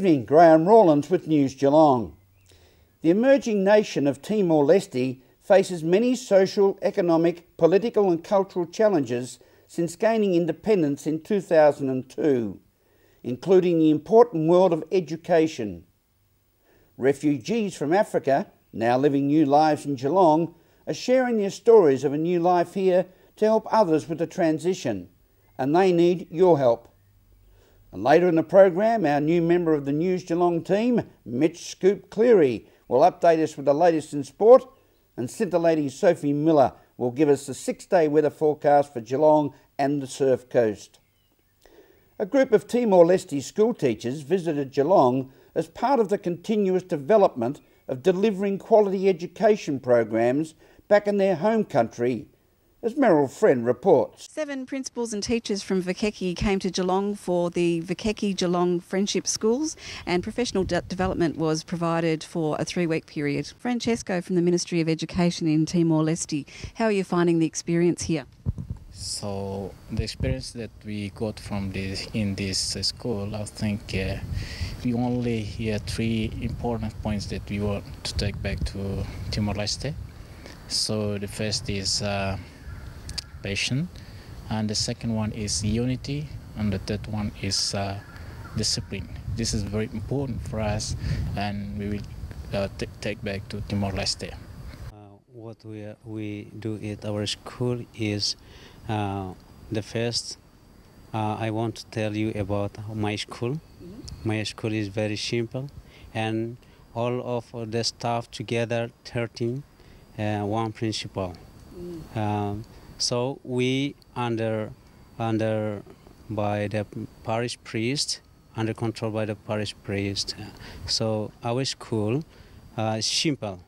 evening, Graham Rawlins with News Geelong. The emerging nation of Timor-Leste faces many social, economic, political and cultural challenges since gaining independence in 2002, including the important world of education. Refugees from Africa, now living new lives in Geelong, are sharing their stories of a new life here to help others with the transition, and they need your help. And later in the program, our new member of the News Geelong team, Mitch Scoop Cleary, will update us with the latest in sport, and scintillating Sophie Miller will give us the 6-day weather forecast for Geelong and the Surf Coast. A group of Timor-Leste school teachers visited Geelong as part of the continuous development of delivering quality education programs back in their home country, as Meryl Friend reports. 7 principals and teachers from Vikeki came to Geelong for the Vikeki-Geelong Friendship Schools, and professional development was provided for a 3-week period. Francesco from the Ministry of Education in Timor-Leste, how are you finding the experience here? So the experience that we got from in this school, I think we only hear 3 important points that we want to take back to Timor-Leste. So the first is patience, and the second one is unity, and the third one is discipline. This is very important for us, and we will take back to Timor-Leste. What we do at our school is the first. I want to tell you about my school. My school is very simple, and all of the staff together, 13, one principal. So we under by the parish priest, under control by the parish priest. So our school is simple.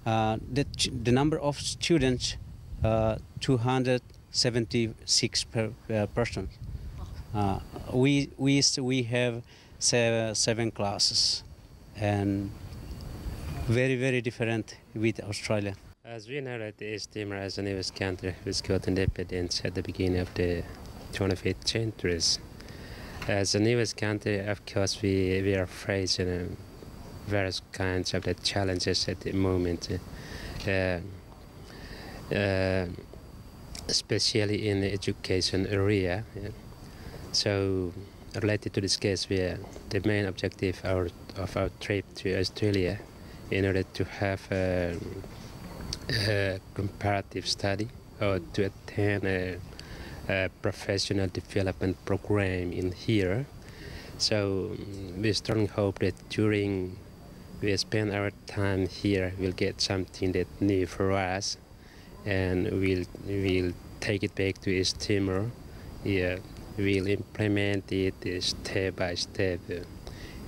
The number of students 276 per person. We have 7 classes, and very different with Australia. As we know that East Timor as a newest country was got independence at the beginning of the 25th century. As a newest country, of course, we are facing various kinds of the challenges at the moment, especially in the education area. So related to this case, the main objective of our trip to Australia in order to have a comparative study or to attend a professional development program in here. So we strongly hope that during we spend our time here, we'll get something that new for us, and we'll take it back to East Timor. Yeah, we'll implement it step by step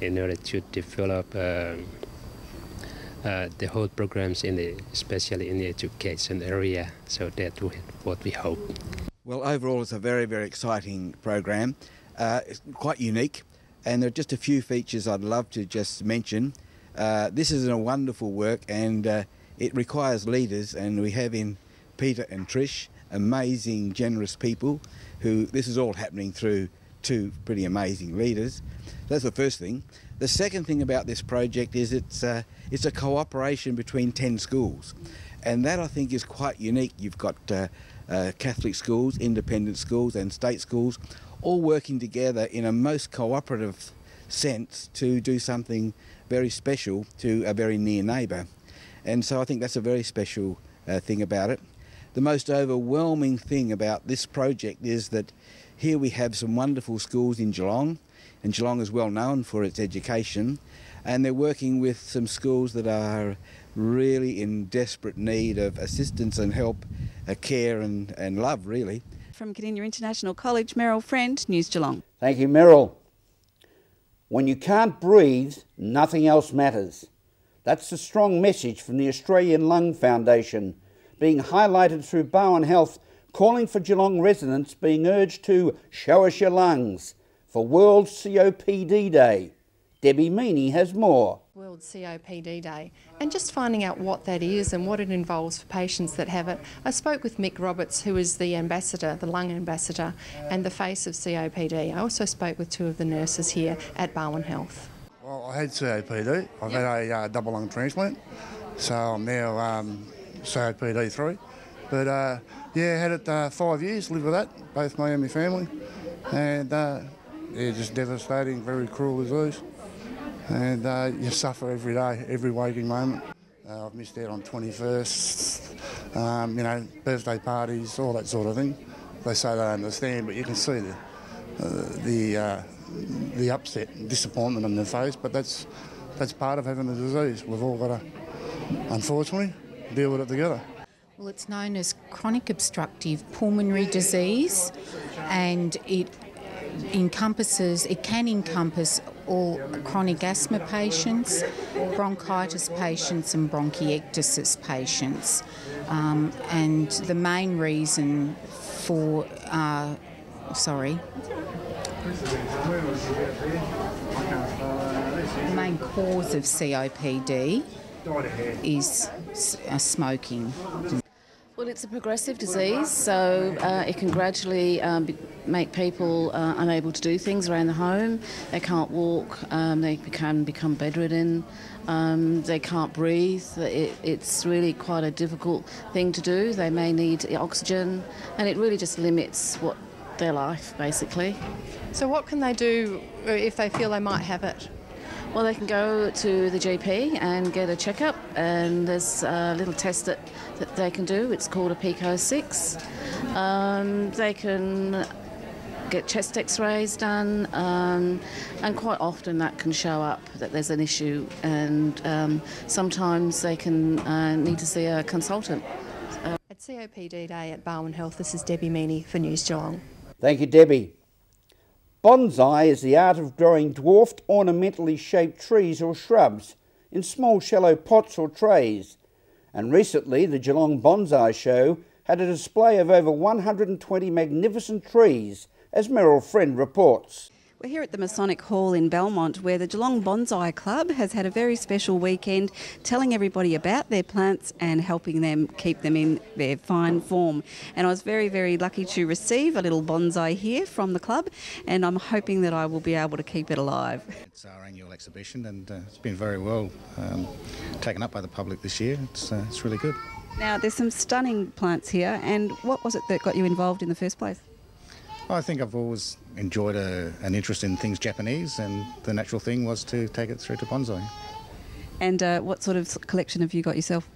in order to develop the whole programs especially in the education area. So that's what we hope. Well, overall, it's a very exciting program. It's quite unique, and there are just a few features I'd love to just mention. This is a wonderful work, and it requires leaders, and we have in Peter and Trish, amazing, generous people who this is all happening through 2 pretty amazing leaders. That's the first thing. The second thing about this project is it's a cooperation between 10 schools, and that I think is quite unique. You've got Catholic schools, independent schools and state schools all working together in a most cooperative sense to do something very special to a very near neighbour. And so I think that's a very special thing about it. The most overwhelming thing about this project is that here we have some wonderful schools in Geelong, and Geelong is well known for its education, and they're working with some schools that are really in desperate need of assistance and help, care and love, really. From Cardinia International College, Meryl Friend, News Geelong. Thank you, Meryl. When you can't breathe, nothing else matters. That's the strong message from the Australian Lung Foundation, being highlighted through Bowen Health, calling for Geelong residents being urged to show us your lungs for World COPD Day. Debbie Meaney has more. World COPD Day, and just finding out what that is and what it involves for patients that have it. I spoke with Mick Roberts, who is the ambassador, the lung ambassador, and the face of COPD. I also spoke with 2 of the nurses here at Bowen Health. I had COPD. I've had a double lung transplant, so I'm now COPD 3. But yeah, had it 5 years, lived with that, both me and my family. And yeah, just devastating, very cruel disease. And you suffer every day, every waking moment. I've missed out on 21st, you know, birthday parties, all that sort of thing. They say they understand, but you can see the upset and disappointment on their face. But that's part of having the disease. We've all got to, unfortunately, deal with it together. Well, it's known as chronic obstructive pulmonary disease, and it can encompass all chronic asthma patients, bronchitis patients and bronchiectasis patients. And the main reason for, the main cause of COPD is smoking. Well, it's a progressive disease, so it can gradually make people unable to do things around the home. They can't walk, they can become bedridden, they can't breathe. It's really quite a difficult thing to do. They may need oxygen, and it really just limits their life, basically. So what can they do if they feel they might have it? Well, they can go to the GP and get a checkup, and there's a little test that they can do. It's called a Pt1. They can get chest x-rays done, and quite often that can show up that there's an issue, and sometimes they can need to see a consultant. At COPD Day at Barwon Health, this is Debbie Meaney for News Geelong. Thank you, Debbie. Bonsai is the art of growing dwarfed, ornamentally shaped trees or shrubs in small shallow pots or trays. And recently, the Geelong Bonsai Show had a display of over 120 magnificent trees, as Meryl Friend reports. We're here at the Masonic Hall in Belmont, where the Geelong Bonsai Club has had a very special weekend telling everybody about their plants and helping them keep them in their fine form. And I was very, very lucky to receive a little bonsai here from the club, and I'm hoping that I will be able to keep it alive. It's our annual exhibition, and it's been very well taken up by the public this year. It's really good. Now, there's some stunning plants here, and what was it that got you involved in the first place? I think I've always enjoyed an interest in things Japanese, and the natural thing was to take it through to bonsai. And what sort of collection have you got yourself?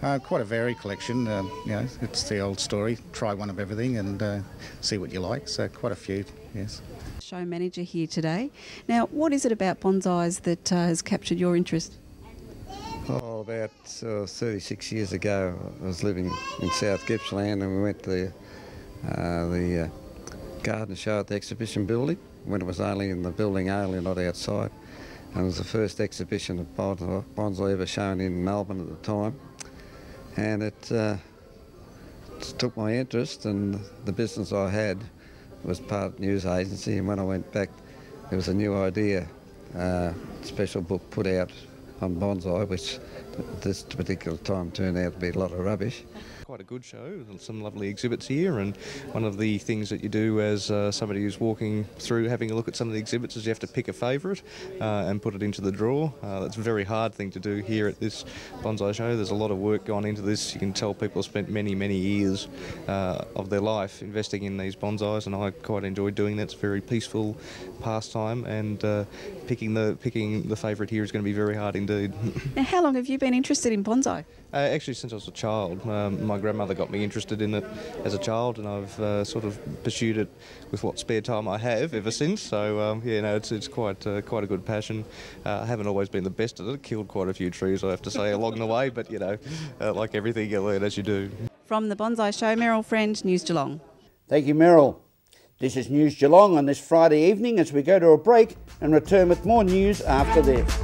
Quite a varied collection. You know, it's the old story, try one of everything and see what you like, so quite a few, yes. Show manager here today. Now, what is it about bonsais that has captured your interest? Oh, about 36 years ago, I was living in South Gippsland, and we went to the garden show at the exhibition building when it was only in the building only, not outside. And it was the first exhibition of bonsai ever shown in Melbourne at the time. And it took my interest, and the business I had was part news agency, and when I went back there was a new idea, special book put out on bonsai, which at this particular time turned out to be a lot of rubbish. Quite a good show, some lovely exhibits here, and one of the things that you do as somebody who's walking through having a look at some of the exhibits is you have to pick a favourite and put it into the drawer. That's a very hard thing to do here at this bonsai show. There's a lot of work gone into this. You can tell people have spent many, many years of their life investing in these bonsais, and I quite enjoy doing that. It's a very peaceful pastime, and picking the favourite here is going to be very hard indeed. Now, how long have you been interested in bonsai? Actually, since I was a child. My grandmother got me interested in it as a child, and I've sort of pursued it with what spare time I have ever since. So yeah, no, it's quite a good passion. I haven't always been the best at it. Killed quite a few trees, I have to say, along the way. But you know, like everything, you learn as you do. From the Bonsai Show, Meryl Friend, News Geelong. Thank you, Meryl. This is News Geelong on this Friday evening as we go to a break and return with more news after this.